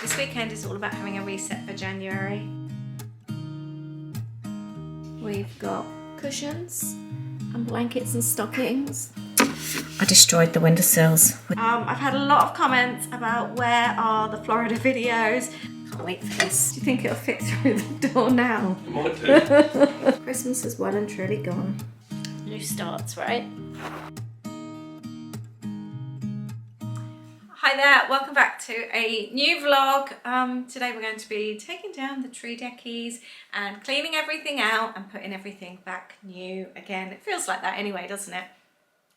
This weekend is all about having a reset for January. We've got cushions and blankets and stockings. I destroyed the windowsills. I've had a lot of comments about where are the Florida videos. Can't wait for this. Do you think it'll fit through the door now? It might do. Christmas is well and truly gone. New starts, right? Hi there, welcome back to a new vlog. Today we're going to be taking down the tree deckies and cleaning everything out and putting everything back new again. It feels like that anyway, doesn't it?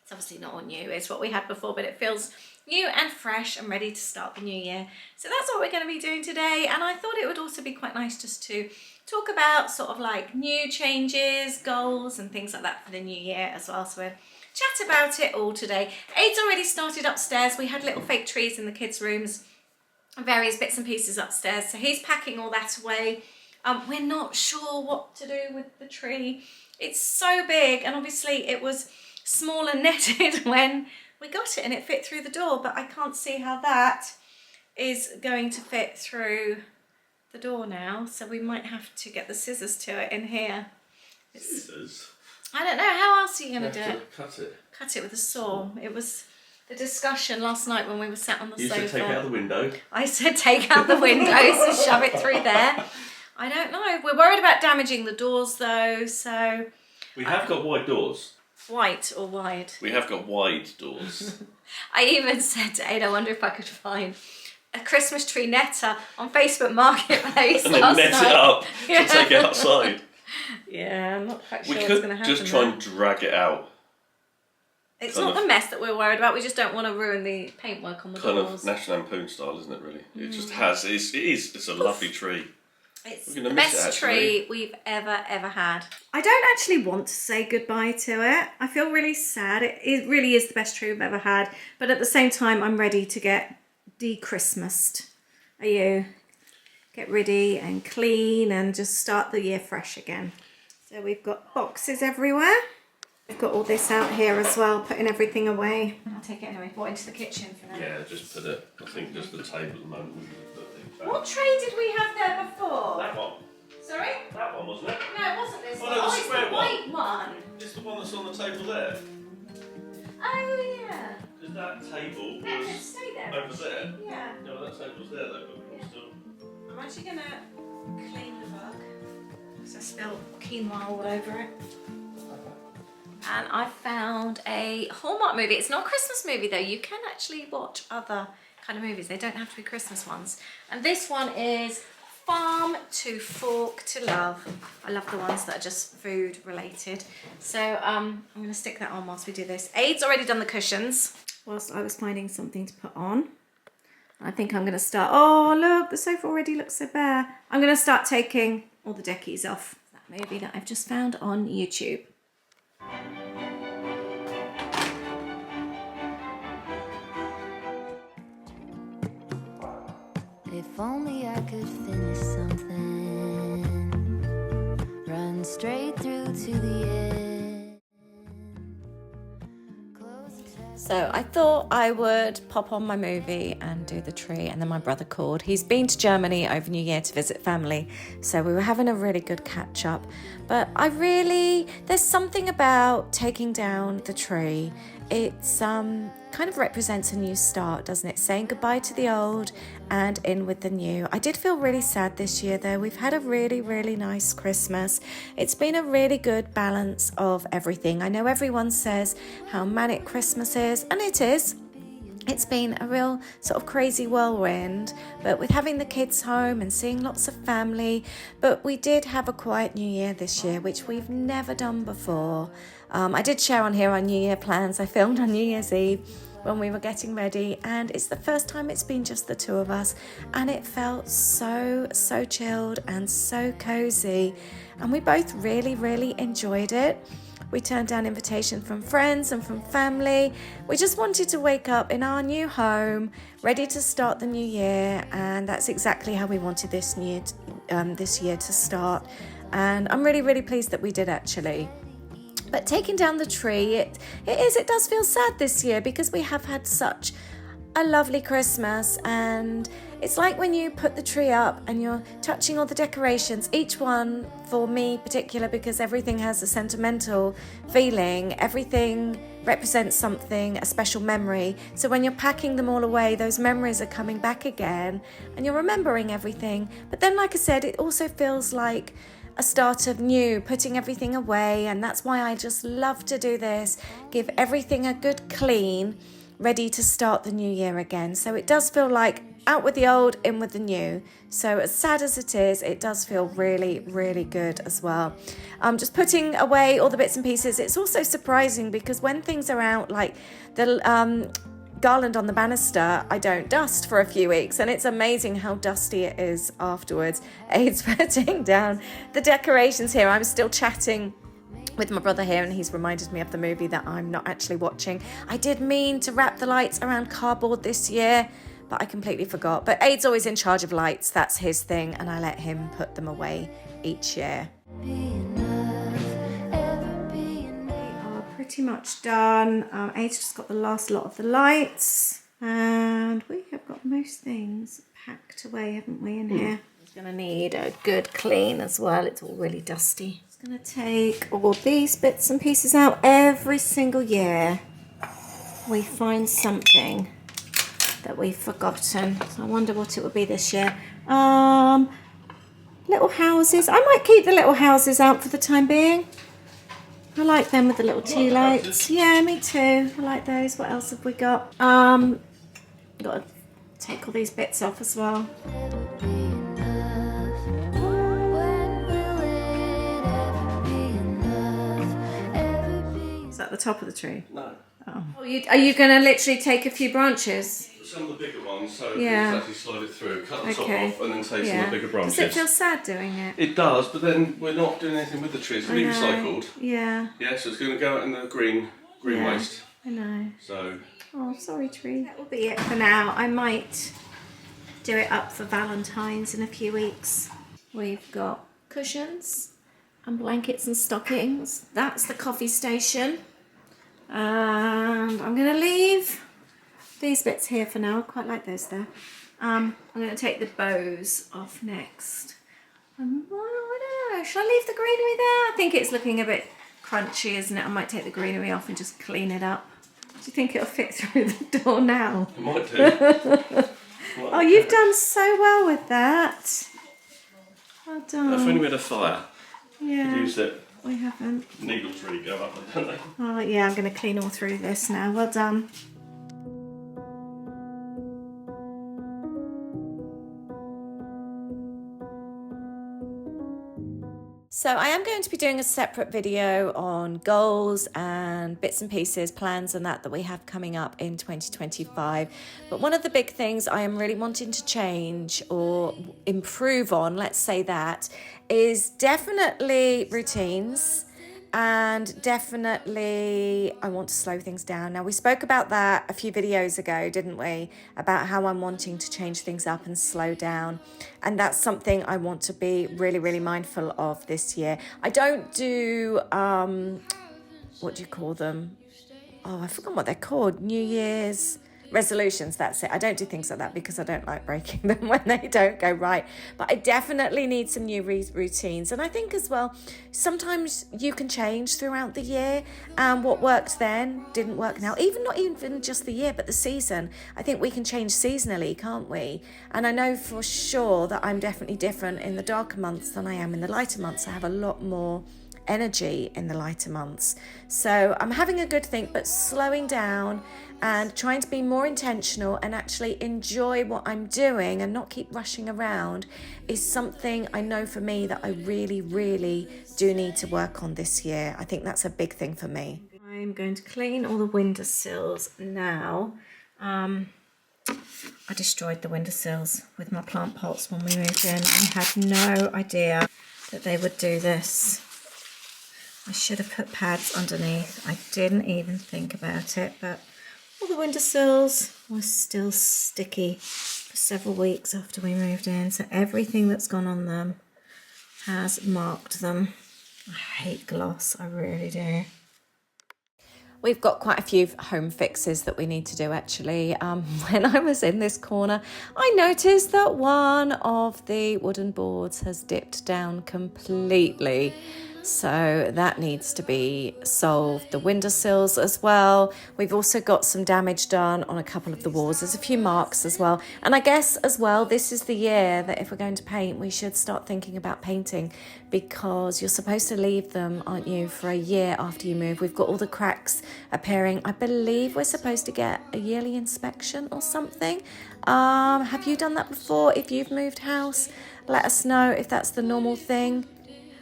It's obviously not all new, it's what we had before, but it feels new and fresh and ready to start the new year. So that's what we're going to be doing today, and I thought it would also be quite nice just to talk about sort of like new changes, goals and things like that for the new year as well. So we'll chat about it all today. Aid's already started upstairs. We had little fake trees in the kids' rooms, various bits and pieces upstairs, so he's packing all that away. We're not sure what to do with the tree. It's so big, and obviously it was small and netted when we got it and it fit through the door, but I can't see how that is going to fit through the door now, so we might have to get the scissors to it in here. Scissors? I don't know, how else are you going to do it? Cut it. Cut it with a saw. It was the discussion last night when we were sat on the sofa. You said take out the window. I said take out the windows and shove it through there. I don't know. We're worried about damaging the doors though, so... We have got wide doors. White or wide? We have got wide doors. I even said to Ada, I wonder if I could find a Christmas tree netter on Facebook Marketplace And then net it up to take it outside. Yeah, I'm not quite sure We what's going to could happen. just try and drag it out. It's not the mess that we're worried about, we just don't want to ruin the paintwork on the Kind doors. of National Lampoon style, isn't it really? It just has, it's a lovely tree. It's the best tree we've ever had. I don't actually want to say goodbye to it. I feel really sad. It really is the best tree we've ever had. But at the same time, I'm ready to get de-Christmased. Are you? Get ready and clean and just start the year fresh again. So we've got boxes everywhere. We've got all this out here as well, putting everything away. I'll take it anyway. What, into the kitchen for now? Yeah, just put it, I think just the table at the moment. What tray did we have there before? That one. Sorry? That one, wasn't it? No, it wasn't this Oh, one. no, the Oh, it's square the white one. It's the one that's on the table there. Oh, yeah. Because that table No, was just stay there. over there. Yeah. No, that table was there though, but we're still... I'm actually going to clean the mug because I spilled quinoa all over it. And I found a Hallmark movie. It's not a Christmas movie though. You can actually watch other kind of movies. They don't have to be Christmas ones. And this one is Farm to Fork to Love. I love the ones that are just food related. So I'm going to stick that on whilst we do this. Aid's already done the cushions. Whilst I was finding something to put on. I think I'm going to start... Oh, look, the sofa already looks so bare. I'm going to start taking all the deckies off. That movie that I've just found on YouTube. If only I could finish something, run straight through to the end. So I thought I would pop on my movie and do the tree, and then my brother called. He's been to Germany over New Year to visit family, so we were having a really good catch up. But there's something about taking down the tree. It's kind of represents a new start, doesn't it? Saying goodbye to the old and in with the new. I did feel really sad this year though. We've had a really, really nice Christmas. It's been a really good balance of everything. I know everyone says how manic Christmas is, and it is. It's been a real sort of crazy whirlwind, but with having the kids home and seeing lots of family. But we did have a quiet New Year this year, which we've never done before. I did share on here our New Year plans. I filmed on New Year's Eve when we were getting ready, and it's the first time it's been just the two of us, and it felt so chilled and so cozy, and we both really enjoyed it. We turned down invitation from friends and from family. We just wanted to wake up in our new home, ready to start the new year, and that's exactly how we wanted this year to start. And I'm really pleased that we did actually. But taking down the tree, it does feel sad this year because we have had such a lovely Christmas, and It's like when you put the tree up and you're touching all the decorations, each one, for me particular, because everything has a sentimental feeling, everything represents something, a special memory. So when you're packing them all away, those memories are coming back again and you're remembering everything. But then, like I said, it also feels like a start of new, putting everything away. And that's why I just love to do this, give everything a good clean, ready to start the new year again. So it does feel like out with the old, in with the new. So as sad as it is, it does feel really, really good as well. Just putting away all the bits and pieces. It's also surprising because when things are out, like the garland on the banister, I don't dust for a few weeks, and it's amazing how dusty it is afterwards. Aid's putting down the decorations here. I'm still chatting with my brother here, and he's reminded me of the movie that I'm not actually watching. I did mean to wrap the lights around cardboard this year, but I completely forgot. But Aid's always in charge of lights, that's his thing, and I let him put them away each year. We are pretty much done. Aid's just got the last lot of the lights, and we have got most things packed away, haven't we, in here? It's going to need a good clean as well. It's all really dusty. I'm going to take all these bits and pieces out. Every single year we find something that we've forgotten. So I wonder what it would be this year. Little houses. I might keep the little houses out for the time being. I like them with the little tea lights. Yeah, me too. I like those. What else have we got? Got to take all these bits off as well. Is that the top of the tree? No. Oh. Are you going to literally take a few branches? Some of the bigger ones, so yeah. you can actually slide it through, cut the top off, and then take some of the bigger branches. Does it feel sad doing it? It does, but then we're not doing anything with the tree. It's going to be recycled. Yeah. Yeah, so it's going to go out in the green waste. I know. So. Oh, sorry, tree. That will be it for now. I might do it up for Valentine's in a few weeks. We've got cushions and blankets and stockings. That's the coffee station. And I'm going to leave these bits here for now. I quite like those there. I'm going to take the bows off next. I don't know. Should I leave the greenery there? I think it's looking a bit crunchy, isn't it? I might take the greenery off and just clean it up. Do you think it'll fit through the door now? It might do. Oh, you've done so well with that. Well done. If only we had a fire. Yeah. Could use it. We haven't. Needles really go up, don't they? Oh yeah, I'm going to clean all through this now. Well done. So I am going to be doing a separate video on goals and bits and pieces, plans and that we have coming up in 2025. But one of the big things I am really wanting to change or improve on, let's say that, is definitely routines. And definitely I want to slow things down. Now, we spoke about that a few videos ago, didn't we? About how I'm wanting to change things up and slow down. And that's something I want to be really, really mindful of this year. I don't do, what do you call them? Oh, I forgot what they're called. New Year's resolutions, that's it. I don't do things like that because I don't like breaking them when they don't go right. But I definitely need some new routines. And I think as well, sometimes you can change throughout the year, and what worked then didn't work now. Not even just the year, but the season. I think we can change seasonally, can't we? And I know for sure that I'm definitely different in the darker months than I am in the lighter months. I have a lot more energy in the lighter months. So I'm having a good think, but slowing down and trying to be more intentional and actually enjoy what I'm doing and not keep rushing around is something I know for me that I really, really do need to work on this year. I think that's a big thing for me. I'm going to clean all the windowsills now. I destroyed the windowsills with my plant pots when we moved in. I had no idea that they would do this. I should have put pads underneath. I didn't even think about it, but all the windowsills were still sticky for several weeks after we moved in. So everything that's gone on them has marked them. I hate gloss, I really do. We've got quite a few home fixes that we need to do actually. When I was in this corner, I noticed that one of the wooden boards has dipped down completely. So that needs to be solved. The windowsills as well. We've also got some damage done on a couple of the walls. There's a few marks as well. And I guess as well, this is the year that if we're going to paint, we should start thinking about painting, because you're supposed to leave them, aren't you, for a year after you move. We've got all the cracks appearing. I believe we're supposed to get a yearly inspection or something. Have you done that before? If you've moved house, let us know if that's the normal thing.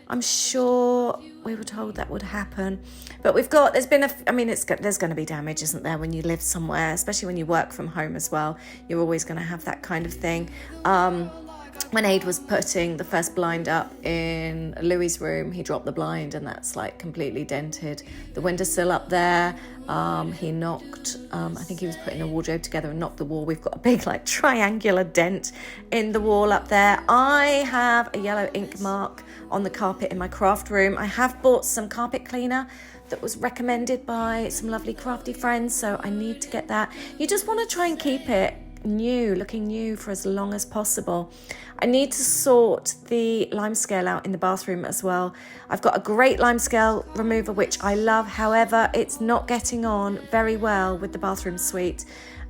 I'm sure we were told that would happen. But there's going to be damage, isn't there, when you live somewhere, especially when you work from home as well. You're always going to have that kind of thing. When Aid was putting the first blind up in Louis' room, he dropped the blind and that's like completely dented the windowsill up there. He knocked, I think he was putting a wardrobe together and knocked the wall. We've got a big like triangular dent in the wall up there. I have a yellow ink mark on the carpet in my craft room. I have bought some carpet cleaner that was recommended by some lovely crafty friends, so I need to get that. You just want to try and keep it looking new for as long as possible. I need to sort the lime scale out in the bathroom as well. I've got a great lime scale remover which I love, however it's not getting on very well with the bathroom suite.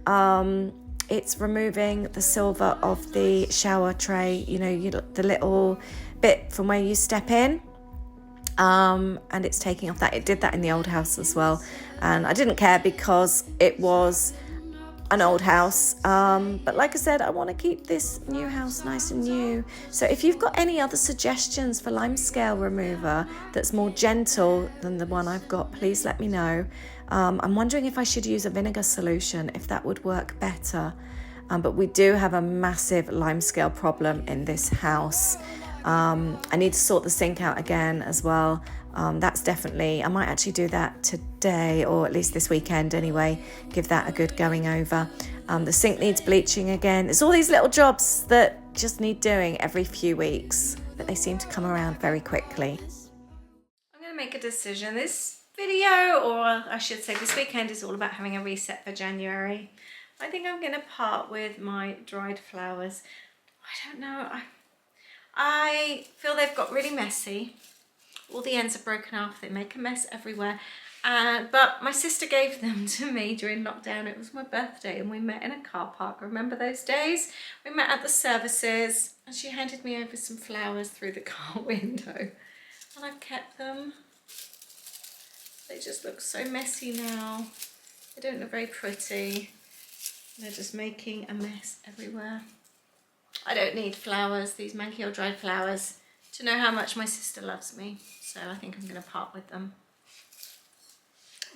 It's removing the silver of the shower tray, the little bit from where you step in, and it's taking off that. It did that in the old house as well, and I didn't care because it was an old house, but like I said, I want to keep this new house nice and new. So if you've got any other suggestions for lime scale remover that's more gentle than the one I've got, please let me know. I'm wondering if I should use a vinegar solution, if that would work better. But we do have a massive lime scale problem in this house. I need to sort the sink out again as well. That's definitely, I might actually do that today, or at least this weekend anyway, give that a good going over. The sink needs bleaching again. It's all these little jobs that just need doing every few weeks, but they seem to come around very quickly. I'm going to make a decision. This video, or I should say this weekend, is all about having a reset for January. I think I'm going to part with my dried flowers. I don't know, I feel they've got really messy. All the ends are broken off, they make a mess everywhere. But my sister gave them to me during lockdown. It was my birthday and we met in a car park. Remember those days? We met at the services and she handed me over some flowers through the car window. And I've kept them. They just look so messy now. They don't look very pretty. They're just making a mess everywhere. I don't need flowers, these manky or dried flowers, to know how much my sister loves me. So I think I'm going to part with them.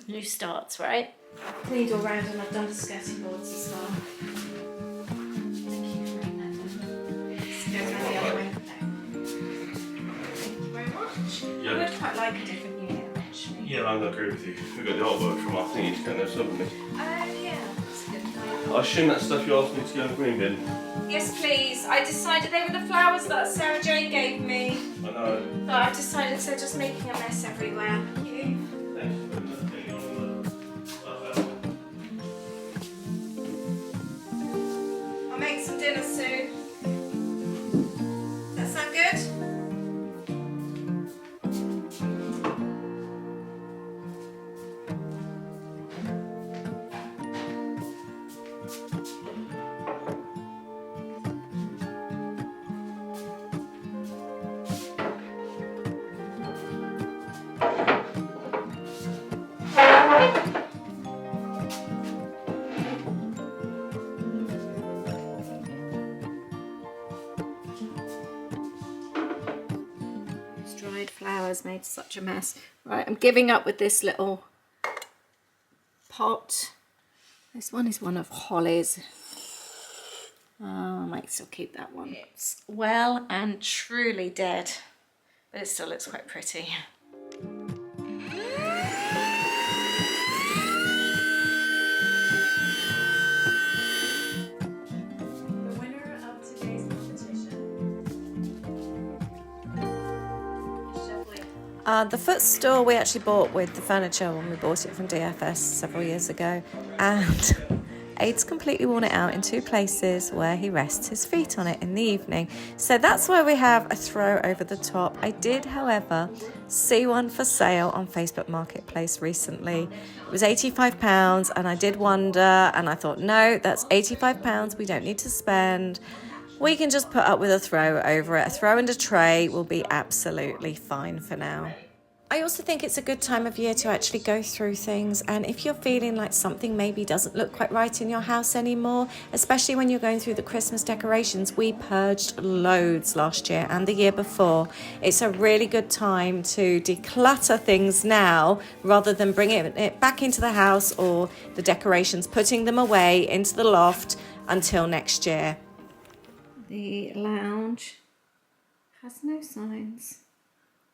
New starts, right? Cleaned all round and I've done the skirting boards as well. Thank you for bringing that down. This goes around the other way. Thank you very much. Yeah. I would quite like a different unit actually. Yeah, I agree with you. We've got the artwork from our thingy to go there, haven't we? Yeah, that's a good idea. I assume that stuff you asked me to go in the green bin. Yes, please. I decided they were the flowers that Sarah Jane gave me. I know. But I've decided they're just making a mess everywhere. Thank you. Thanks for putting that thing on the stuff out. I'll make some dinner soon. Does that sound good? Flowers made such a mess. Right, I'm giving up with this little pot. This one is one of Holly's. I might still keep that one. It's well and truly dead, but it still looks quite pretty. The footstool we actually bought with the furniture when we bought it from DFS several years ago, and Aid's completely worn it out in 2 places where he rests his feet on it in the evening. So that's why we have a throw over the top. I did, however, see one for sale on Facebook Marketplace recently. It was £85, and I did wonder, and I thought, no, that's £85 we don't need to spend. We can just put up with a throw over it. A throw and a tray will be absolutely fine for now. I also think it's a good time of year to actually go through things, and if you're feeling like something maybe doesn't look quite right in your house anymore, especially when you're going through the Christmas decorations, we purged loads last year and the year before. It's a really good time to declutter things now rather than bringing it back into the house or the decorations, putting them away into the loft until next year. The lounge has no signs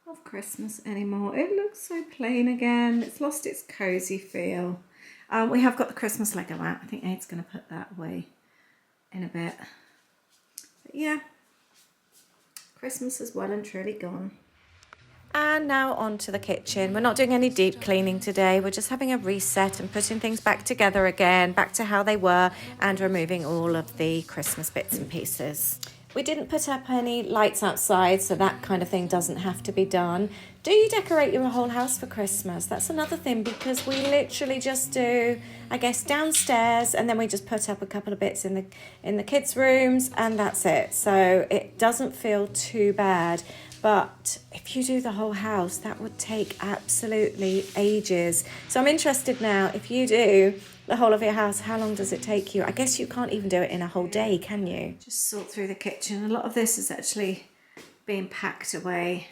of Christmas anymore. It looks so plain again. It's lost its cozy feel. We have got the Christmas Lego out. I think Aid's going to put that away in a bit. But yeah, Christmas is well and truly gone. And now on to the kitchen. We're not doing any deep cleaning today. We're just having a reset and putting things back together again, back to how they were, and removing all of the Christmas bits and pieces. We didn't put up any lights outside, so that kind of thing doesn't have to be done. Do you decorate your whole house for Christmas? That's another thing, because we literally just do, I guess, downstairs, and then we just put up a couple of bits in the kids' rooms, and that's it. So it doesn't feel too bad. But if you do the whole house, that would take absolutely ages. So I'm interested now, if you do the whole of your house, how long does it take you? I guess you can't even do it in a whole day, can you? Just sort through the kitchen. A lot of this is actually being packed away.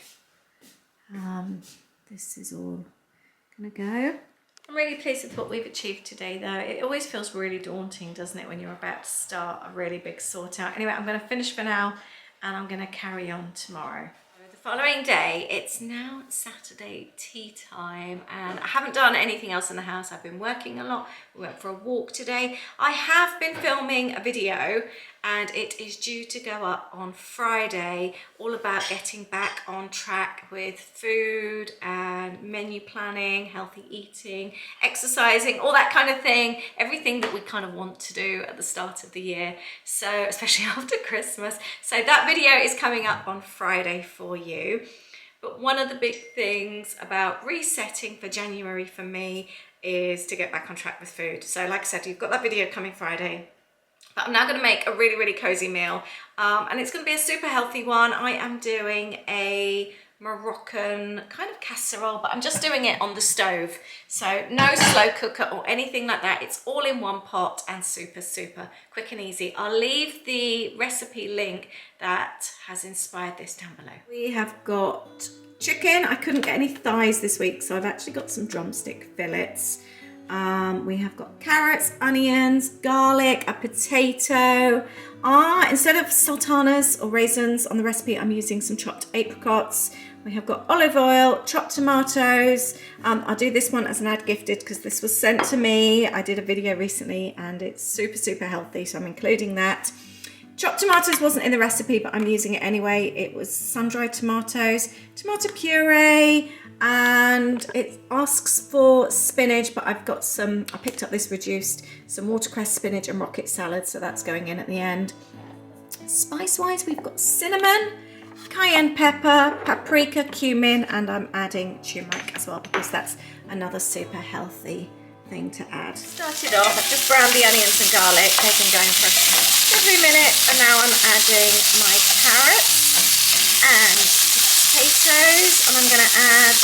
This is all gonna go. I'm really pleased with what we've achieved today though. It always feels really daunting, doesn't it, when you're about to start a really big sort out. Anyway, I'm gonna finish for now, and I'm gonna carry on tomorrow. The following day, it's now Saturday tea time, and I haven't done anything else in the house. I've been working a lot. We went for a walk today. I have been filming a video, and it is due to go up on Friday, all about getting back on track with food and menu planning, healthy eating, exercising, all that kind of thing, everything that we kind of want to do at the start of the year, so especially after Christmas. So that video is coming up on Friday for you. But one of the big things about resetting for January for me is to get back on track with food. So like I said, you've got that video coming Friday. But I'm now going to make a really, really cozy meal, and it's going to be a super healthy one. I am doing a Moroccan kind of casserole, but I'm just doing it on the stove. So no slow cooker or anything like that. It's all in one pot and super, super quick and easy. I'll leave the recipe link that has inspired this down below. We have got chicken. I couldn't get any thighs this week, so I've actually got some drumstick fillets. We have got carrots, onions, garlic, a potato. Instead of sultanas or raisins on the recipe, I'm using some chopped apricots. We have got olive oil, chopped tomatoes. I'll do this one as an ad gifted because this was sent to me. I did a video recently and it's super, super healthy, so I'm including that. Chopped tomatoes wasn't in the recipe, but I'm using it anyway. It was sun-dried tomatoes, tomato puree, and it asks for spinach, but I've got some, I picked up this reduced, some watercress, spinach and rocket salad, so that's going in at the end. Spice-wise, we've got cinnamon, cayenne pepper, paprika, cumin, and I'm adding turmeric as well because that's another super healthy thing to add. Started off, I've just browned the onions and garlic, they've been going for every minute, and now I'm adding my carrots and potatoes, and I'm going to add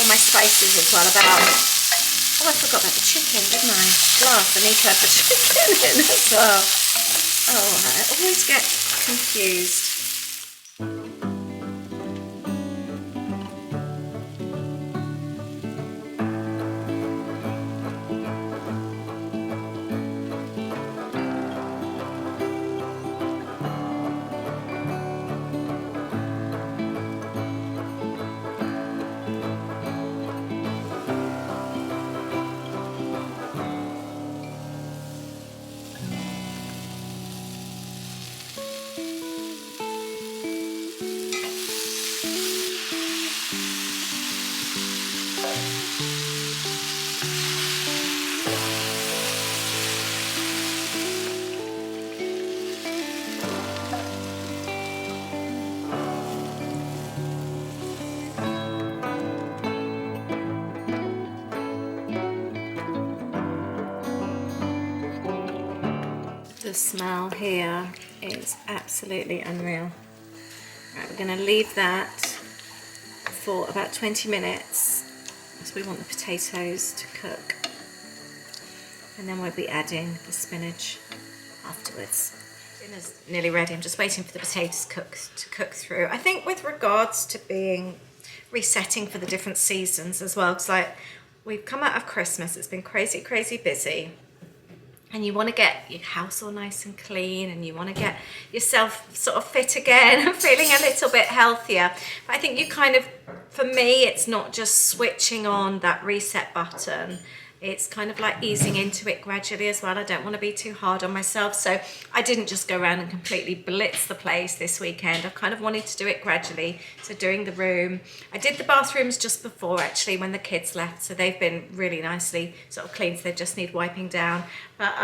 all my spices as well. Oh, I forgot about the chicken, didn't I? Glass, I need to add the chicken in as well. Oh, I always get confused. The smell here is absolutely unreal. Right, we're going to leave that for about 20 minutes because we want the potatoes to cook. And then we'll be adding the spinach afterwards. Dinner's nearly ready. I'm just waiting for the potatoes to cook through. I think with regards to being resetting for the different seasons as well, because like we've come out of Christmas, it's been crazy busy, and you want to get your house all nice and clean, and you want to get yourself sort of fit again and feeling a little bit healthier. But I think you kind of, for me, it's not just switching on that reset button. It's kind of like easing into it gradually as well. I don't want to be too hard on myself. So I didn't just go around and completely blitz the place this weekend. I kind of wanted to do it gradually. So doing the room, I did the bathrooms just before actually when the kids left. So they've been really nicely sort of clean. So they just need wiping down. But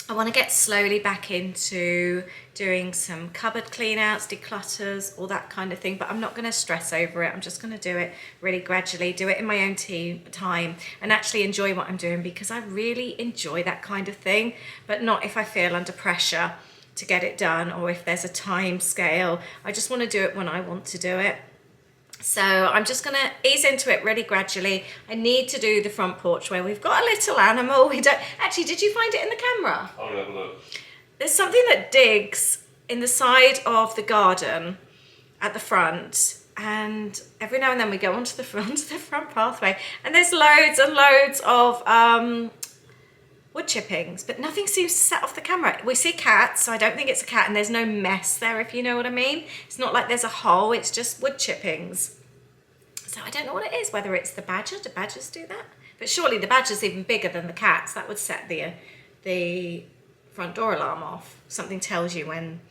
I want to get slowly back into doing some cupboard clean outs, declutters, all that kind of thing, but I'm not going to stress over it. I'm just going to do it really gradually, do it in my own time, and actually enjoy what I'm doing, because I really enjoy that kind of thing, but not if I feel under pressure to get it done, or if there's a time scale. I just want to do it when I want to do it. So I'm just going to ease into it really gradually. I need to do the front porch where we've got a little animal. We don't actually, did you find it in the camera? I'll have a look. There's something that digs in the side of the garden at the front, and every now and then we go onto the front pathway, and there's loads and loads of wood chippings, but nothing seems to set off the camera. We see cats, so I don't think it's a cat, and there's no mess there, if you know what I mean. It's not like there's a hole, it's just wood chippings. So I don't know what it is, whether it's the badger. Do badgers do that? But surely the badger's even bigger than the cats. That would set the front door alarm off. Something tells you when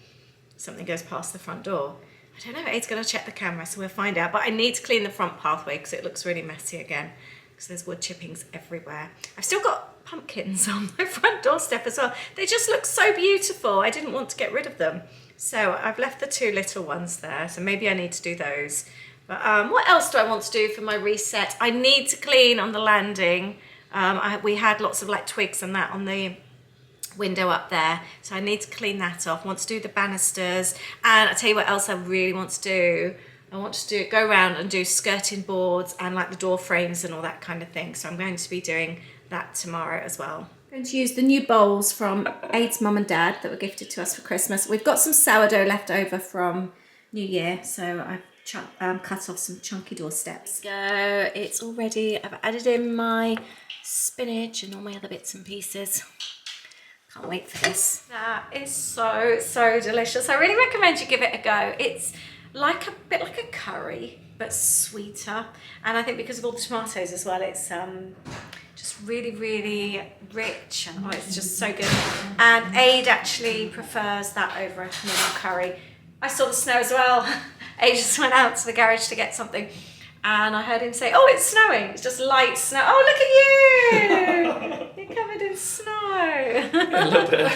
something goes past the front door. I don't know, Aid's gonna check the camera, so we'll find out. But I need to clean the front pathway because it looks really messy again, because there's wood chippings everywhere. I've still got pumpkins on my front doorstep as well. They just look so beautiful. I didn't want to get rid of them. So I've left the two little ones there. So maybe I need to do those. But what else do I want to do for my reset? I need to clean on the landing. We had lots of like twigs and that on the window up there. So I need to clean that off. I want to do the banisters. And I'll tell you what else I really want to do. I want to go around and do skirting boards and like the door frames and all that kind of thing. So I'm going to be doing that tomorrow as well. I'm going to use the new bowls from Aid's mum and dad that were gifted to us for Christmas. We've got some sourdough left over from New Year, so I've cut off some chunky doorsteps. Go, it's all ready. I've added in my spinach and all my other bits and pieces. Can't wait for this. That is so delicious. I really recommend you give it a go. It's like a bit like a curry, but sweeter. And I think because of all the tomatoes as well, it's just really rich, and oh, it's just so good. And Aid actually prefers that over a normal curry. I saw the snow as well. Aid just went out to the garage to get something, and I heard him say, "Oh, it's snowing. It's just light snow." Oh, look at you! You're covered in snow. A little bit.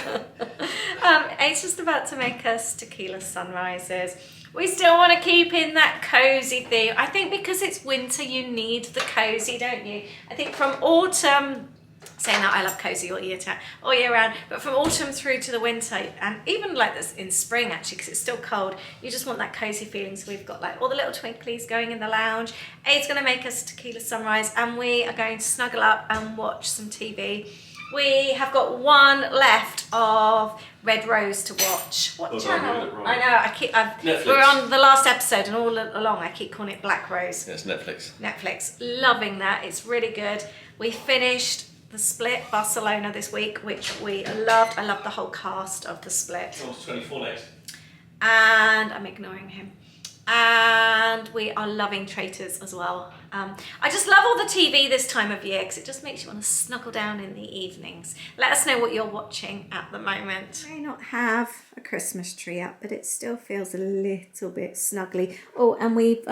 Aid's just about to make us tequila sunrises. We still want to keep in that cozy theme. I think because it's winter, you need the cozy, don't you? I think from autumn, saying that I love cozy all year round, but from autumn through to the winter, and even like this in spring actually, because it's still cold, you just want that cozy feeling. So we've got like all the little twinklies going in the lounge. Aid's going to make us tequila sunrise, and we are going to snuggle up and watch some TV. We have got one left of Red Rose to watch. What channel? I know. We're on the last episode, and all along I keep calling it Black Rose. Yeah, it's Netflix. Netflix. Loving that. It's really good. We finished The Split, Barcelona, this week, which we loved. I love the whole cast of The Split. It's 24 next. And I'm ignoring him. And we are loving Traitors as well. I just love all the TV this time of year because it just makes you want to snuggle down in the evenings. Let us know what you're watching at the moment. I may not have a Christmas tree up, but it still feels a little bit snuggly. Oh, and we've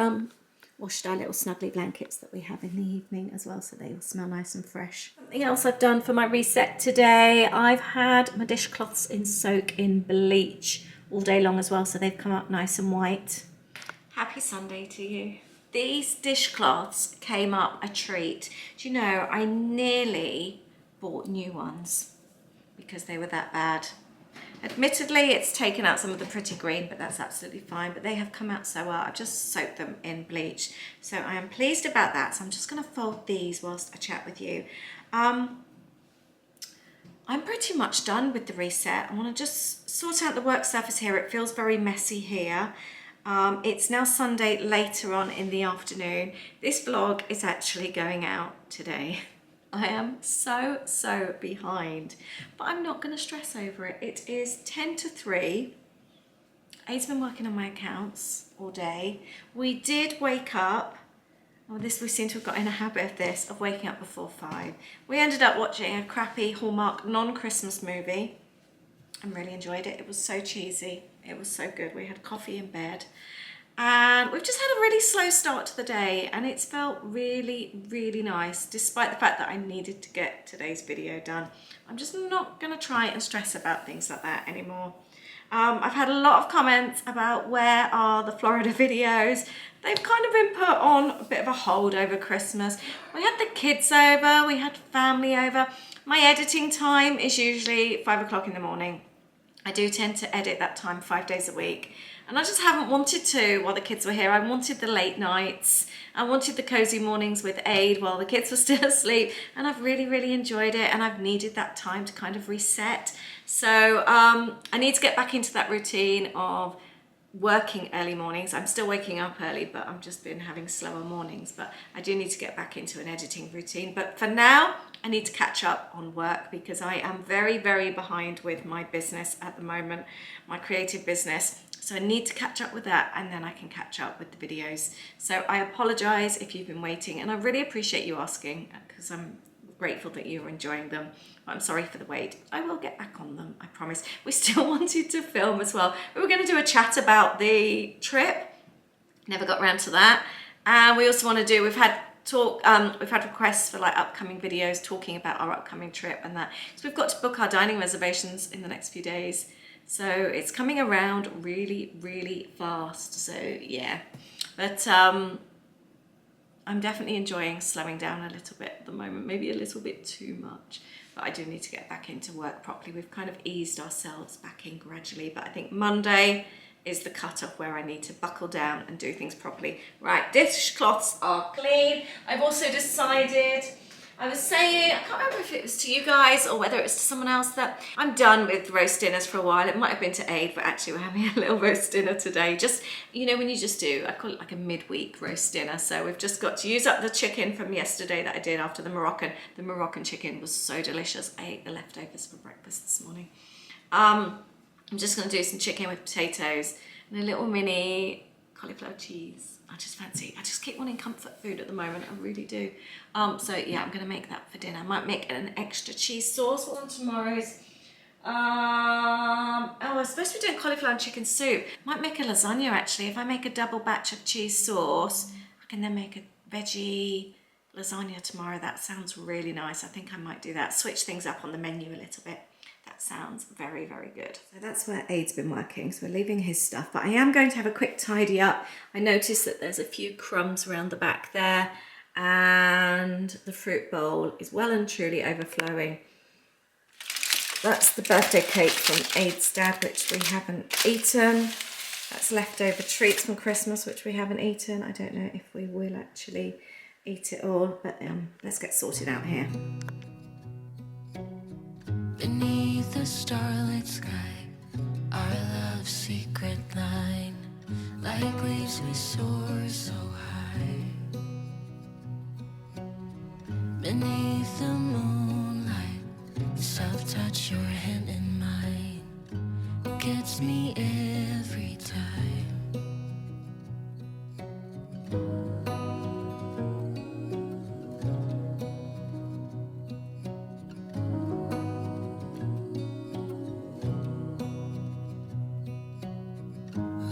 washed our little snuggly blankets that we have in the evening as well, so they will smell nice and fresh. Something else I've done for my reset today, I've had my dishcloths in soak in bleach all day long as well, so they've come up nice and white. Happy Sunday to you. These dishcloths came up a treat. Do you know, I nearly bought new ones because they were that bad. Admittedly, it's taken out some of the pretty green, but that's absolutely fine. But they have come out so well. I've just soaked them in bleach. So I am pleased about that. So I'm just going to fold these whilst I chat with you. I'm pretty much done with the reset. I want to just sort out the work surface here. It feels very messy here. It's now Sunday later on in the afternoon. This vlog is actually going out today. I am so behind, but I'm not going to stress over it. It is 10 to 3. Aid's been working on my accounts all day. We did wake up. Oh, we seem to have got in a habit of this, of waking up before 5. We ended up watching a crappy Hallmark non-Christmas movie and really enjoyed it. It was so cheesy. It was so good. We had coffee in bed. And we've just had a really slow start to the day, and it's felt really nice, despite the fact that I needed to get today's video done. I'm just not going to try and stress about things like that anymore. I've had a lot of comments about where are the Florida videos. They've kind of been put on a bit of a hold over Christmas. We had the kids over, we had family over. My editing time is usually 5 o'clock in the morning. I do tend to edit that time 5 days a week. And I just haven't wanted to while the kids were here. I wanted the late nights. I wanted the cozy mornings with Aid while the kids were still asleep. And I've really enjoyed it. And I've needed that time to kind of reset. So I need to get back into that routine of working early mornings. I'm still waking up early, but I've just been having slower mornings. But I do need to get back into an editing routine. But for now, I need to catch up on work because I am very behind with my business at the moment, my creative business. So I need to catch up with that, and then I can catch up with the videos. So I apologize if you've been waiting, and I really appreciate you asking because I'm grateful that you're enjoying them. But I'm sorry for the wait. I will get back on them, I promise. We still wanted to film as well. We were going to do a chat about the trip. Never got around to that. And we also want to do, we've had requests for like upcoming videos talking about our upcoming trip and that. So we've got to book our dining reservations in the next few days. So it's coming around really fast. So yeah, but I'm definitely enjoying slowing down a little bit at the moment, maybe a little bit too much, but I do need to get back into work properly. We've kind of eased ourselves back in gradually, but I think Monday is the cut-off where I need to buckle down and do things properly. Right, dishcloths are clean. I've also decided, I was saying, I can't remember if it was to you guys or whether it was to someone else, that I'm done with roast dinners for a while. It might have been to Aid, but actually we're having a little roast dinner today. Just, you know, when you just do, I call it like a midweek roast dinner. So we've just got to use up the chicken from yesterday that I did after the Moroccan. The Moroccan chicken was so delicious. I ate the leftovers for breakfast this morning. I'm just going to do some chicken with potatoes and a little mini cauliflower cheese. I just keep wanting comfort food at the moment, I really do. So yeah, I'm going to make that for dinner. I might make an extra cheese sauce on tomorrow's. I was supposed to be doing cauliflower and chicken soup. Might make a lasagna actually. If I make a double batch of cheese sauce, I can then make a veggie lasagna tomorrow. That sounds really nice. I think I might do that. Switch things up on the menu a little bit. That sounds very good. So that's where Aid's been working. So we're leaving his stuff, but I am going to have a quick tidy up. I noticed that there's a few crumbs around the back there, and the fruit bowl is well and truly overflowing. That's the birthday cake from Aid's dad, which we haven't eaten. That's leftover treats from Christmas, which we haven't eaten. I don't know if we will actually eat it all, but let's get sorted out here. Beneath the starlit sky, our love's secret line, like leaves we soar so high. Beneath the moonlight, soft touch your hand in mine, gets me every time.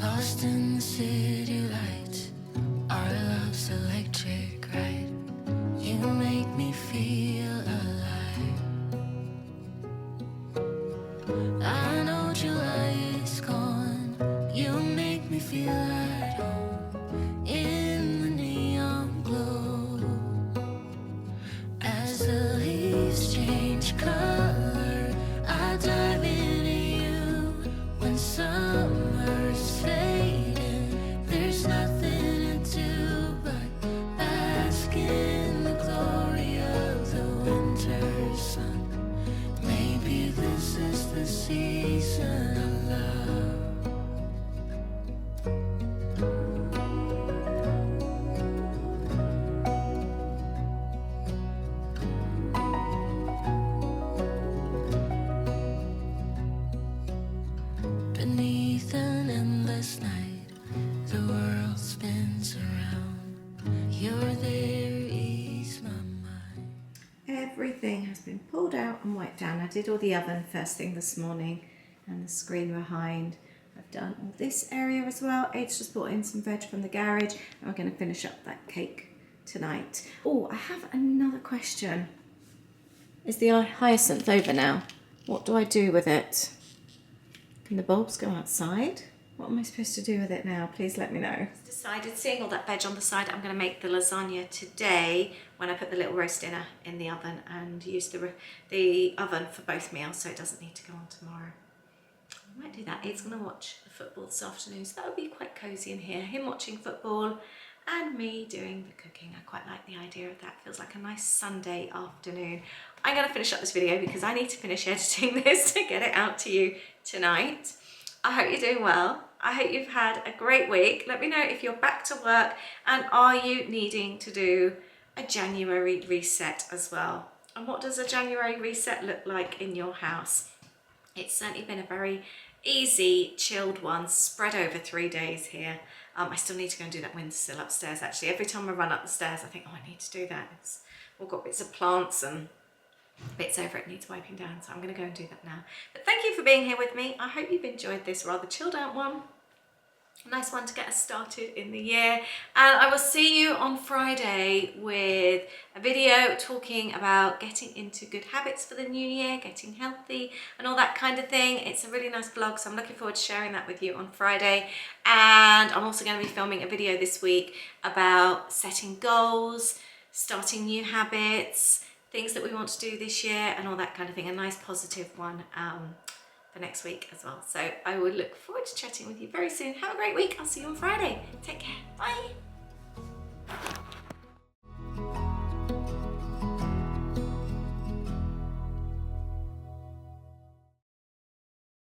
Lost in the city lights, our love's electric ride. You make me feel alive. I know July is gone. You make me feel at home in the neon glow. As the leaves change color, I right down. I did all the oven first thing this morning and the screen behind. I've done all this area as well. Aid's just brought in some veg from the garage and we're going to finish up that cake tonight. Oh, I have another question. Is the hyacinth over now? What do I do with it? Can the bulbs go outside? What am I supposed to do with it now? Please let me know. Decided, seeing all that veg on the side, I'm going to make the lasagna today when I put the little roast dinner in the oven and use the oven for both meals so it doesn't need to go on tomorrow. I might do that. Aid's going to watch the football this afternoon, so that would be quite cosy in here. Him watching football and me doing the cooking. I quite like the idea of that. Feels like a nice Sunday afternoon. I'm going to finish up this video because I need to finish editing this to get it out to you tonight. I hope you're doing well. I hope you've had a great week. Let me know if you're back to work and are you needing to do a January reset as well. And what does a January reset look like in your house? It's certainly been a very easy, chilled one, spread over 3 days here. I still need to go and do that windowsill upstairs actually. Every time I run up the stairs I think, oh, I need to do that. We've got bits of plants and bits over it needs wiping down, so I'm going to go and do that now. But thank you for being here with me. I hope you've enjoyed this rather chilled out one. A nice one to get us started in the year, and I will see you on Friday with a video talking about getting into good habits for the new year, getting healthy and all that kind of thing. It's a really nice vlog, so I'm looking forward to sharing that with you on Friday. And I'm also going to be filming a video this week about setting goals, starting new habits, things that we want to do this year and all that kind of thing. A nice positive one for next week as well. So I will look forward to chatting with you very soon. Have a great week. I'll see you on Friday. Take care. Bye.